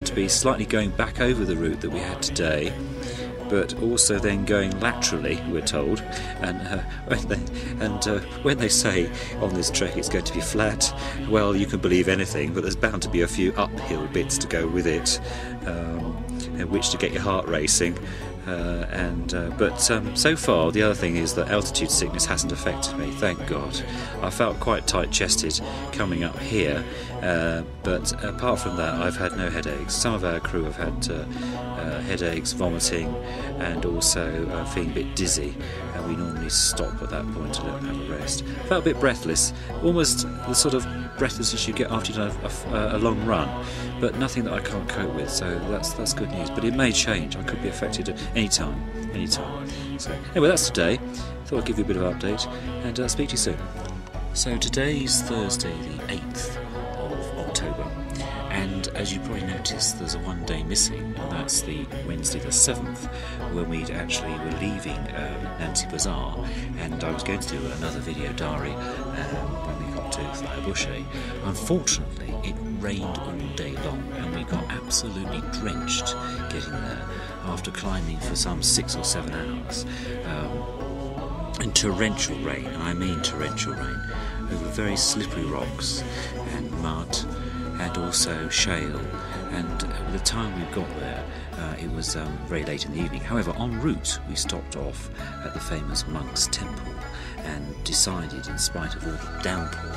to be slightly going back over the route that we had today, but also then going laterally, we're told. And when they say on this trek it's going to be flat, well, you can believe anything, but there's bound to be a few uphill bits to go with it, in which to get your heart racing. But so far, the other thing is that altitude sickness hasn't affected me, thank God. I felt quite tight-chested coming up here, but apart from that, I've had no headaches. Some of our crew have had headaches, vomiting, and also feeling a bit dizzy, and we normally stop at that point to let them have a rest. Felt a bit breathless, almost the sort of breathlessness you get after you've done a long run, but nothing that I can't cope with, so that's good news. But it may change, I could be affected at any time. So anyway, that's today. Thought I'd give you a bit of update, and speak to you soon. So today's Thursday the 8th of October, and as you probably noticed, there's a one day missing, and that's the Wednesday the 7th, when we actually were leaving Nancy Bazaar, and I was going to do another video diary when we got to Eastleigh. Unfortunately, it rained all day long, and we got absolutely drenched getting there after climbing for some 6 or 7 hours. And torrential rain, I mean torrential rain, over very slippery rocks and mud and also shale, and by the time we got there it was very late in the evening. However, en route we stopped off at the famous Monk's Temple and decided, in spite of all the downpour,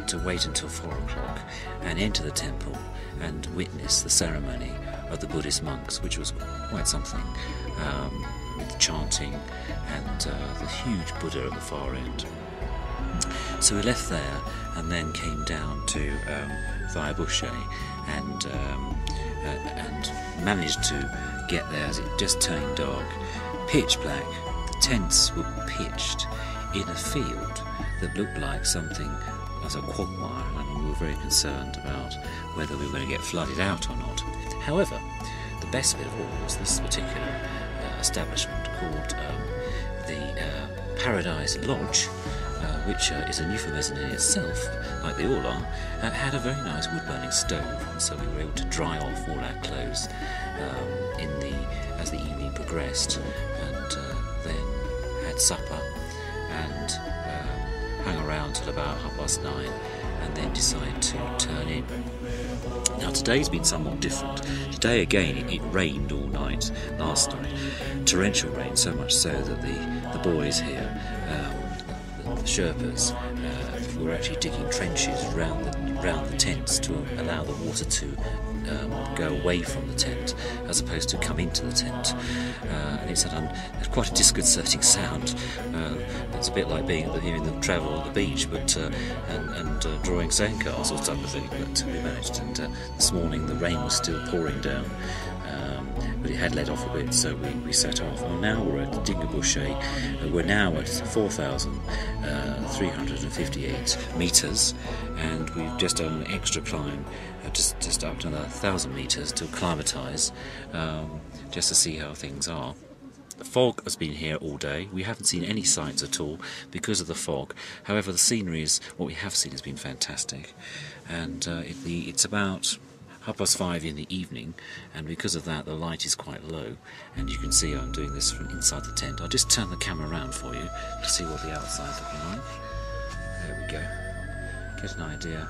to wait until 4 o'clock and enter the temple and witness the ceremony of the Buddhist monks, which was quite something, with chanting and the huge Buddha at the far end. So we left there and then came down to Eastleigh and managed to get there as it just turned dark, pitch black. The tents were pitched in a field that looked like something as a quagmire, and we were very concerned about whether we were going to get flooded out or not. However, the best bit of all was this particular establishment called the Paradise Lodge, which is a euphemism in itself, like they all are, had a very nice wood-burning stove, and so we were able to dry off all our clothes as the evening progressed, and then had supper and hung around till about 9:30, and then decided to turn in. Now today's been somewhat different. Today again it rained all night last night, torrential rain, so much so that the boys here, the Sherpas, were actually digging trenches around the tents to allow the water to go away from the tent as opposed to come into the tent, and it's quite a disconcerting sound. It's a bit like being hearing them travel on the beach, but and drawing sandcastles type of thing. But we managed, and this morning the rain was still pouring down, but it had let off a bit, so we set off. And now we're at Dingabuche. We're now at 4,358 metres, and we've just done an extra climb, just up to another 1,000 metres to acclimatise, just to see how things are. The fog has been here all day. We haven't seen any sights at all because of the fog. However, the scenery what we have seen has been fantastic, and it's about 5:30 in the evening, and because of that the light is quite low, and you can see I'm doing this from inside the tent. I'll just turn the camera around for you to see what the outside's looking like. There we go. Get an idea.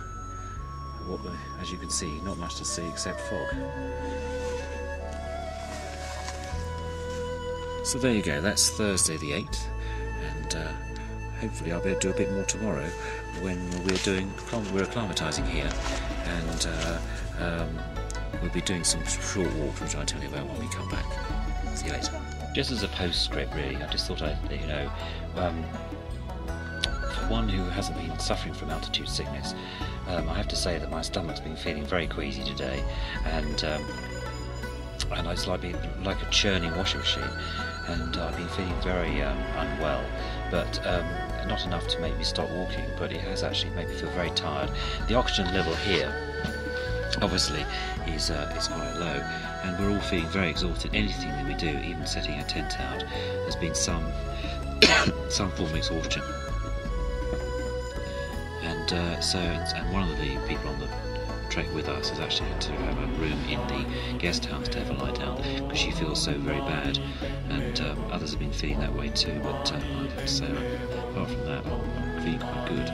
As you can see, not much to see except fog. So there you go, that's Thursday the 8th, and hopefully I'll be able to do a bit more tomorrow when we're acclimatising here, and we'll be doing some short walks, which I'll tell you about when we come back. See you later. Just as a postscript, really, I just thought I'd let you know, for one who hasn't been suffering from altitude sickness, I have to say that my stomach's been feeling very queasy today, and it's like a churning washing machine, and I've been feeling very unwell, but not enough to make me stop walking, but it has actually made me feel very tired. The oxygen level here obviously is quite low, and we're all feeling very exhausted. Anything that we do, even setting a tent out, has been some form of exhaustion. And one of the people on the trek with us has actually had to have a room in the guest house to have a lie down because she feels so very bad, and others have been feeling that way too, but I have to say, apart from that, I'm feeling quite good.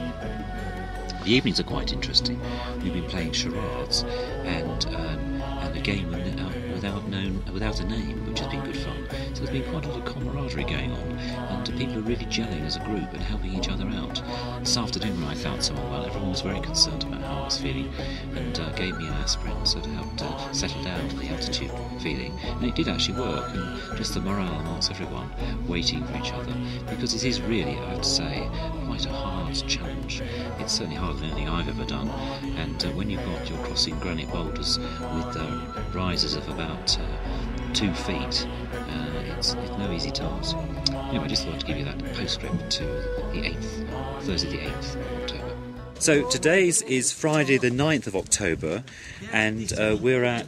The evenings are quite interesting. We've been playing charades and a game without a name, which has been good fun. So there's been quite a lot of camaraderie going on, and people are really gelling as a group and helping each other out. This afternoon when I felt so unwell, everyone was very concerned about how I was feeling and gave me an aspirin so to help settle down to the altitude feeling. And it did actually work, and just the morale amongst everyone waiting for each other, because it is really, I have to say, quite a hard challenge. It's certainly harder than anything I've ever done, and when you're crossing granite boulders with rises of about 2 feet, it's no easy task. Anyway, I just thought to give you that postscript to the 8th, Thursday the 8th of October. So today's is Friday the 9th of October, and we're at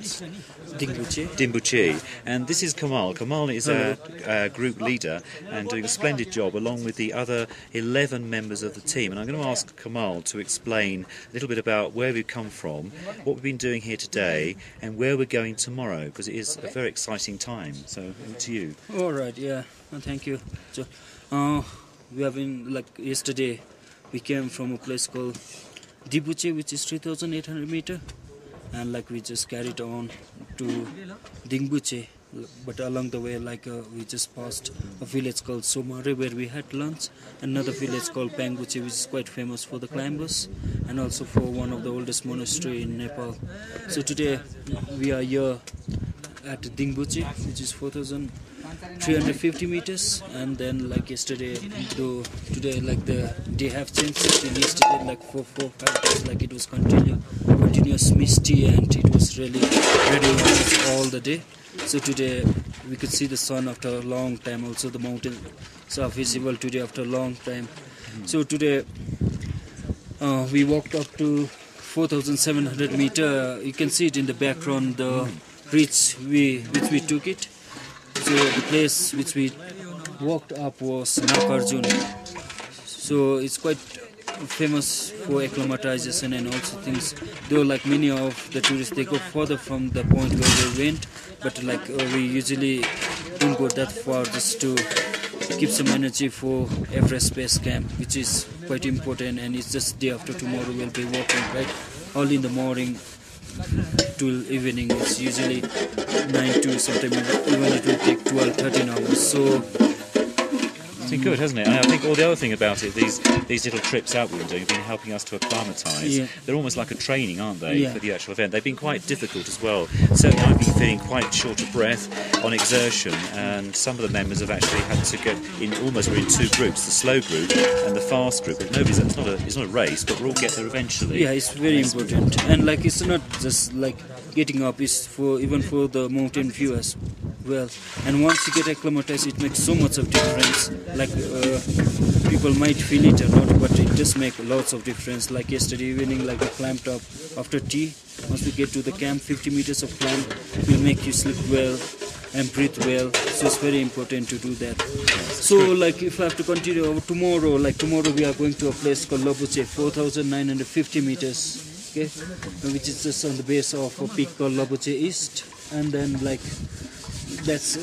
Dimbuchi, and this is Kamel. Kamel is our group leader and doing a splendid job along with the other 11 members of the team. And I'm going to ask Kamel to explain a little bit about where we've come from, what we've been doing here today, and where we're going tomorrow, because it is a very exciting time. So over to you. All right, yeah, thank you. So, we have been, like yesterday, we came from a place called Dimbuchi, which is 3,800 meters. And like we just carried on to Dimbuchi, but along the way, like we just passed a village called Somare where we had lunch, another village called Pangbuchi, which is quite famous for the climbers and also for one of the oldest monastery in Nepal. So today we are here at Dimbuchi, which is 4,350 meters, and then like yesterday, though today like the day have changed. In yesterday, like for 5 days, like it was continuous misty, and it was really all the day. So today we could see the sun after a long time. Also the mountains are visible today after a long time. So today we walked up to 4,700 meters. You can see it in the background, the reach which we took it. So the place which we walked up was Nagarjuna. So it's quite famous for acclimatization and also things, though like many of the tourists, they go further from the point where they went, but like we usually don't go that far just to keep some energy for Everest base camp, which is quite important. And it's just day after tomorrow we'll be walking, right, all in the morning till evening. It's usually 9 to sometimes even it will take 12-13 hours. So it's been good, hasn't it? And I think all the other thing about it, these little trips out we've been doing have been helping us to acclimatise. Yeah. They're almost like a training, aren't they, Yeah. for the actual event? They've been quite difficult as well. Certainly I've been feeling quite short of breath on exertion, and some of the members have actually had to go in, almost we're in 2 groups, the slow group and the fast group. It's not a race, but we'll all get there eventually. yeah, it's very important. And like it's not just like getting up, it's even for the mountain view as well. And once you get acclimatized, it makes so much of difference. Like people might feel it or not, but it does make lots of difference. Like yesterday evening, like we climbed up after tea. Once we get to the camp, 50 meters of climb will make you sleep well and breathe well. So it's very important to do that. So like if I have to continue tomorrow, like tomorrow we are going to a place called Lobuche, 4,950 meters. Okay, which is just on the base of a peak called Lobuche East, and then like that's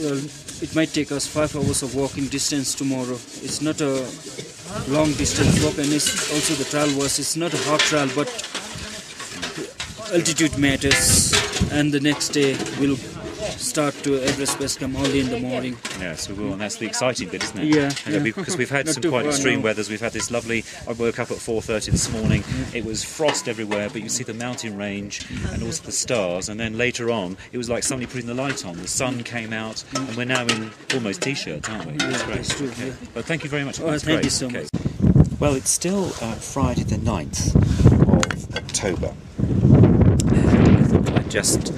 it might take us 5 hours of walking distance tomorrow. It's not a long distance walk, and it's also the trail it's not a hard trail, but altitude matters. And the next day we'll start to Everest base camp early in the morning. Yes, we will, and that's the exciting bit, isn't it? Yeah. Because we've had Not some too quite far, extreme no. weathers. We've had this lovely. I woke up at 4:30 this morning. It was frost everywhere, but you see the mountain range and also the stars. And then later on, it was like somebody putting the light on. The sun came out, and we're now in almost t-shirts, aren't we? Yeah, That's great. that's true. Yeah. But thank you very much. Oh, That's thank great. you so Okay. much. Well, it's still Friday the 9th of October. And I thought I'd just